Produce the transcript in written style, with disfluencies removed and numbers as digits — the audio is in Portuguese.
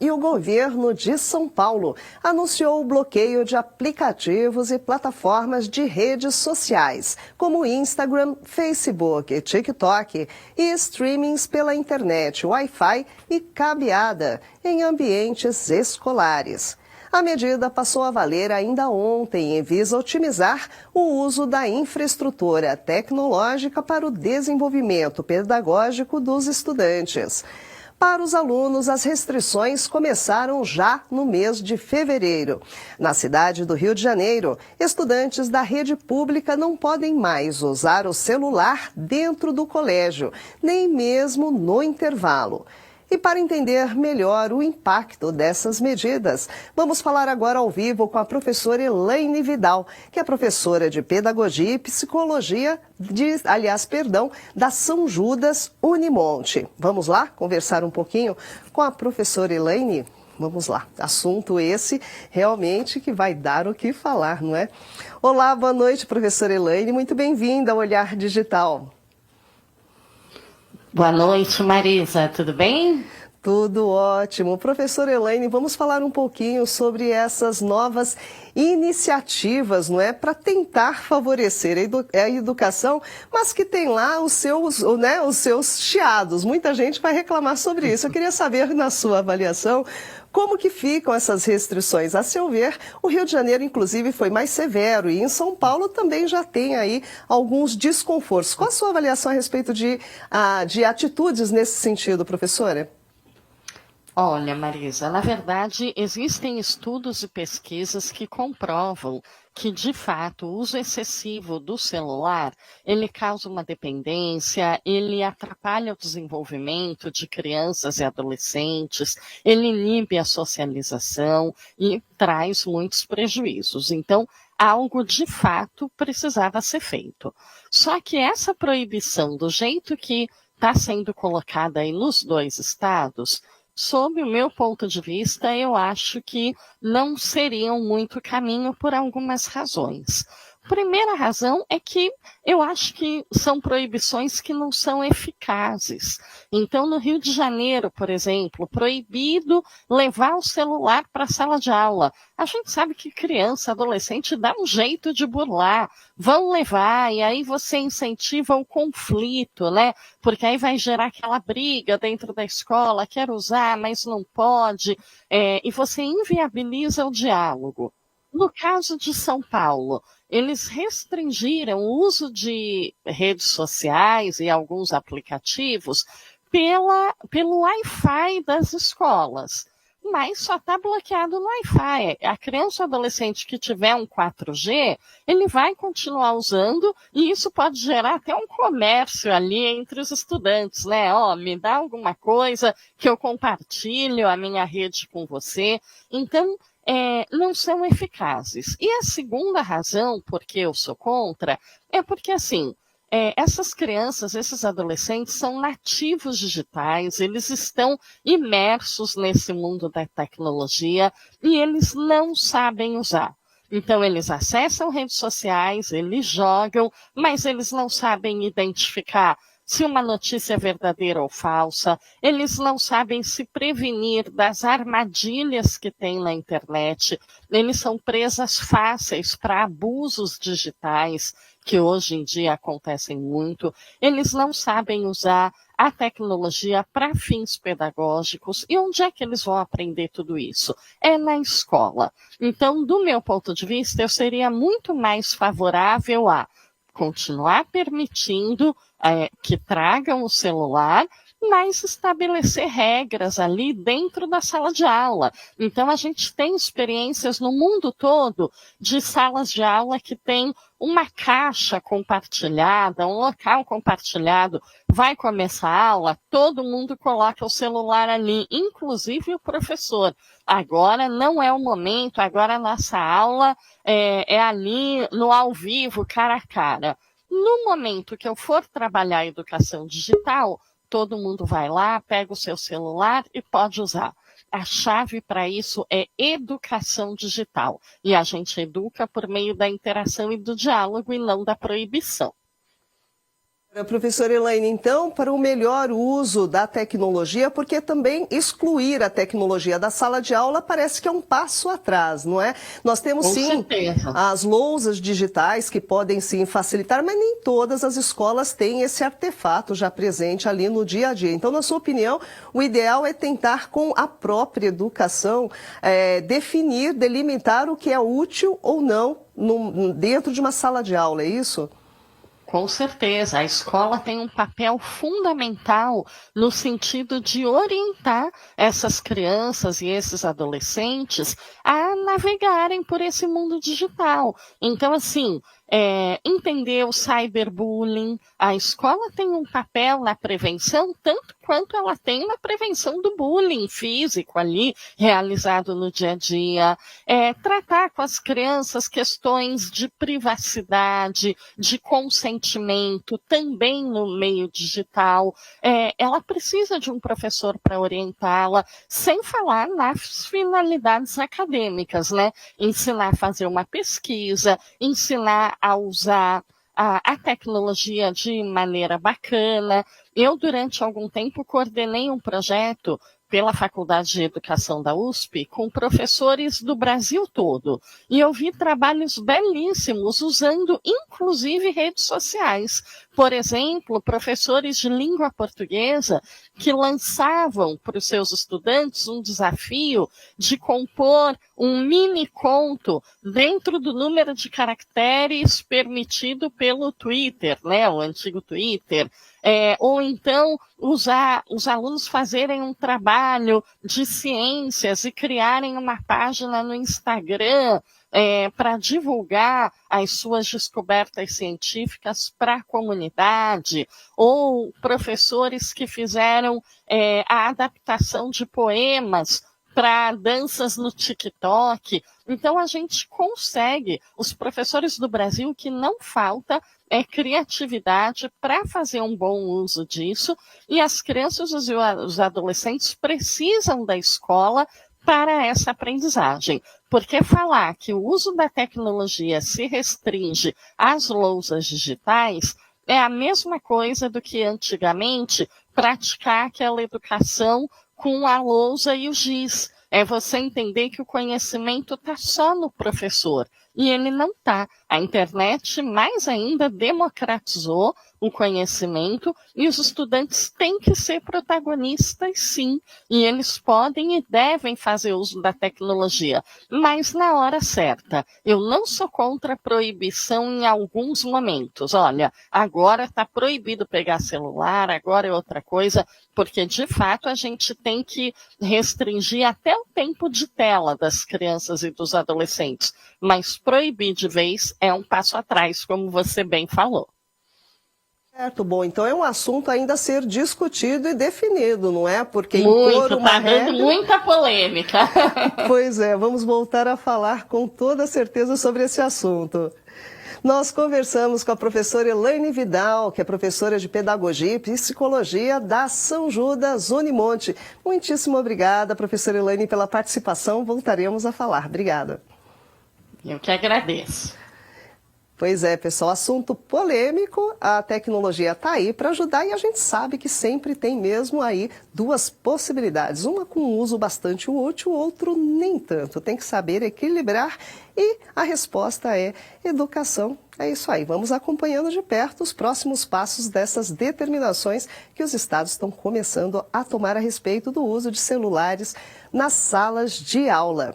E o governo de São Paulo anunciou o bloqueio de aplicativos e plataformas de redes sociais, como Instagram, Facebook, TikTok e streamings pela internet, Wi-Fi e cabeada em ambientes escolares. A medida passou a valer ainda ontem e visa otimizar o uso da infraestrutura tecnológica para o desenvolvimento pedagógico dos estudantes. Para os alunos, as restrições começaram já no mês de fevereiro. Na cidade do Rio de Janeiro, estudantes da rede pública não podem mais usar o celular dentro do colégio, nem mesmo no intervalo. E para entender melhor o impacto dessas medidas, vamos falar agora ao vivo com a professora Elaine Vidal, que é professora de Pedagogia e Psicologia, da São Judas Unimonte. Vamos lá conversar um pouquinho com a professora Elaine? Vamos lá, assunto esse realmente que vai dar o que falar, não é? Olá, boa noite, professora Elaine, muito bem-vinda ao Olhar Digital. Boa noite, Marisa, tudo bem? Tudo ótimo. Professora Elaine, vamos falar um pouquinho sobre essas novas iniciativas, não é? Para tentar favorecer a educação, mas que tem lá os seus chiados. Muita gente vai reclamar sobre isso. Eu queria saber, na sua avaliação, como que ficam essas restrições? A seu ver, o Rio de Janeiro, inclusive, foi mais severo e em São Paulo também já tem aí alguns desconfortos. Qual a sua avaliação a respeito de atitudes nesse sentido, professora? Olha, Marisa, na verdade, existem estudos e pesquisas que comprovam que, de fato, o uso excessivo do celular, ele causa uma dependência, ele atrapalha o desenvolvimento de crianças e adolescentes, ele inibe a socialização e traz muitos prejuízos. Então, algo, de fato, precisava ser feito. Só que essa proibição, do jeito que está sendo colocada aí nos dois estados, sob o meu ponto de vista, eu acho que não seriam muito caminho por algumas razões. Primeira razão é que eu acho que são proibições que não são eficazes. Então, no Rio de Janeiro, por exemplo, proibido levar o celular para a sala de aula. A gente sabe que criança, adolescente dá um jeito de burlar, vão levar e aí você incentiva o conflito, né? Porque aí vai gerar aquela briga dentro da escola, quer usar, mas não pode, e você inviabiliza o diálogo. No caso de São Paulo, eles restringiram o uso de redes sociais e alguns aplicativos pelo Wi-Fi das escolas. Mas só está bloqueado no Wi-Fi. A criança ou adolescente que tiver um 4G, ele vai continuar usando e isso pode gerar até um comércio ali entre os estudantes, né? Me dá alguma coisa que eu compartilho a minha rede com você. Então, não são eficazes. E a segunda razão por que eu sou contra é porque, assim, essas crianças, esses adolescentes são nativos digitais, eles estão imersos nesse mundo da tecnologia e eles não sabem usar. Então, eles acessam redes sociais, eles jogam, mas eles não sabem identificar se uma notícia é verdadeira ou falsa, eles não sabem se prevenir das armadilhas que tem na internet, eles são presas fáceis para abusos digitais, que hoje em dia acontecem muito, eles não sabem usar a tecnologia para fins pedagógicos. E onde é que eles vão aprender tudo isso? É na escola. Então, do meu ponto de vista, eu seria muito mais favorável a continuar permitindo que tragam o celular, mas estabelecer regras ali dentro da sala de aula. Então, a gente tem experiências no mundo todo de salas de aula que tem uma caixa compartilhada, um local compartilhado. Vai começar a aula, todo mundo coloca o celular ali, inclusive o professor. Agora não é o momento, agora a nossa aula é ali no ao vivo, cara a cara. No momento que eu for trabalhar a educação digital, todo mundo vai lá, pega o seu celular e pode usar. A chave para isso é educação digital. E a gente educa por meio da interação e do diálogo e não da proibição. Professora Elaine, então, para o melhor uso da tecnologia, porque também excluir a tecnologia da sala de aula parece que é um passo atrás, não é? Nós temos, Com sim, certeza, as louças digitais que podem, sim, facilitar, mas nem todas as escolas têm esse artefato já presente ali no dia a dia. Então, na sua opinião, o ideal é tentar, com a própria educação, definir, delimitar o que é útil ou não dentro de uma sala de aula, é isso? com certeza. A escola tem um papel fundamental no sentido de orientar essas crianças e esses adolescentes a navegarem por esse mundo digital. Então, assim, entender o cyberbullying, a escola tem um papel na prevenção, tanto quanto ela tem na prevenção do bullying físico ali, realizado no dia a dia, tratar com as crianças questões de privacidade, de consentimento, também no meio digital. Ela precisa de um professor para orientá-la, sem falar nas finalidades acadêmicas, né? Ensinar a fazer uma pesquisa, ensinar a usar a tecnologia de maneira bacana. Eu, durante algum tempo, coordenei um projeto pela Faculdade de Educação da USP com professores do Brasil todo. E eu vi trabalhos belíssimos usando, inclusive, redes sociais. Por exemplo, professores de língua portuguesa que lançavam para os seus estudantes um desafio de compor um mini conto dentro do número de caracteres permitido pelo Twitter, né, o antigo Twitter. Ou então usar os alunos fazerem um trabalho de ciências e criarem uma página no Instagram para divulgar as suas descobertas científicas para a comunidade, ou professores que fizeram a adaptação de poemas para danças no TikTok. Então, a gente consegue, os professores do Brasil, que não falta criatividade para fazer um bom uso disso, e as crianças e os adolescentes precisam da escola para essa aprendizagem. Porque falar que o uso da tecnologia se restringe às lousas digitais é a mesma coisa do que antigamente praticar aquela educação com a lousa e o giz. É você entender que o conhecimento está só no professor. E ele não está. A internet, mais ainda, democratizou o conhecimento e os estudantes têm que ser protagonistas, sim. E eles podem e devem fazer uso da tecnologia, mas na hora certa. Eu não sou contra a proibição em alguns momentos. Olha, agora está proibido pegar celular, agora é outra coisa, porque, de fato, a gente tem que restringir até o tempo de tela das crianças e dos adolescentes. Mas proibir de vez é um passo atrás, como você bem falou. Certo, bom, então é um assunto ainda a ser discutido e definido, não é? Porque Muito, impor uma tá regra... dando muita polêmica. Pois é, vamos voltar a falar com toda certeza sobre esse assunto. Nós conversamos com a professora Elaine Vidal, que é professora de Pedagogia e Psicologia da São Judas Unimonte. Muitíssimo obrigada, professora Elaine, pela participação. Voltaremos a falar. Obrigada. Eu que agradeço. Pois é, pessoal, assunto polêmico, a tecnologia está aí para ajudar e a gente sabe que sempre tem mesmo aí duas possibilidades, uma com um uso bastante útil, outro nem tanto, tem que saber equilibrar e a resposta é educação. É isso aí, vamos acompanhando de perto os próximos passos dessas determinações que os estados estão começando a tomar a respeito do uso de celulares nas salas de aula.